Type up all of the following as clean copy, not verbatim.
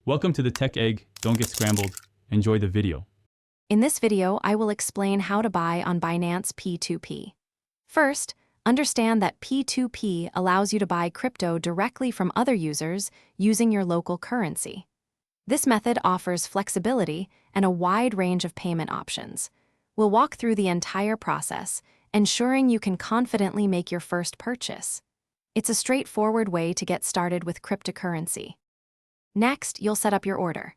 Welcome to the Tech Egg. Don't get scrambled. Enjoy the video. In this video, I will explain how to buy on Binance P2P. First, understand that P2P allows you to buy crypto directly from other users using your local currency. This method offers flexibility and a wide range of payment options. We'll walk through the entire process, ensuring you can confidently make your first purchase. It's a straightforward way to get started with cryptocurrency. Next, you'll set up your order.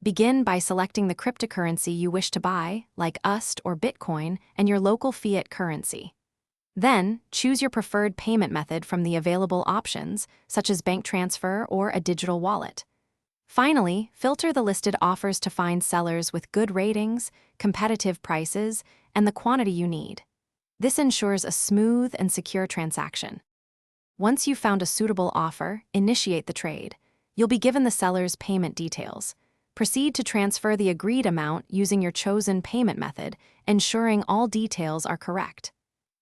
Begin by selecting the cryptocurrency you wish to buy, like USD or Bitcoin, and your local fiat currency. Then, choose your preferred payment method from the available options, such as bank transfer or a digital wallet. Finally, filter the listed offers to find sellers with good ratings, competitive prices, and the quantity you need. This ensures a smooth and secure transaction. Once you've found a suitable offer, initiate the trade. You'll be given the seller's payment details. Proceed to transfer the agreed amount using your chosen payment method, ensuring all details are correct.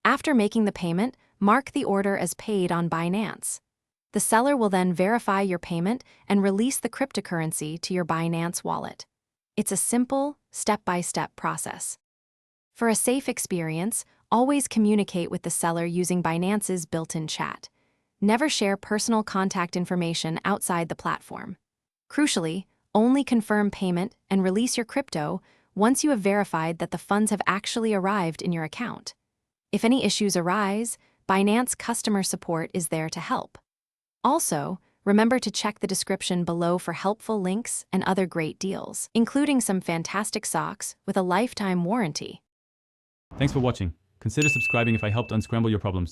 After making the payment, mark the order as paid on Binance. The seller will then verify your payment and release the cryptocurrency to your Binance wallet. It's a simple, step-by-step process. For a safe experience, always communicate with the seller using Binance's built-in chat. Never share personal contact information outside the platform. Crucially, only confirm payment and release your crypto once you have verified that the funds have actually arrived in your account. If any issues arise, Binance customer support is there to help. Also, remember to check the description below for helpful links and other great deals, including some fantastic socks with a lifetime warranty. Thanks for watching. Consider subscribing if I helped unscramble your problems.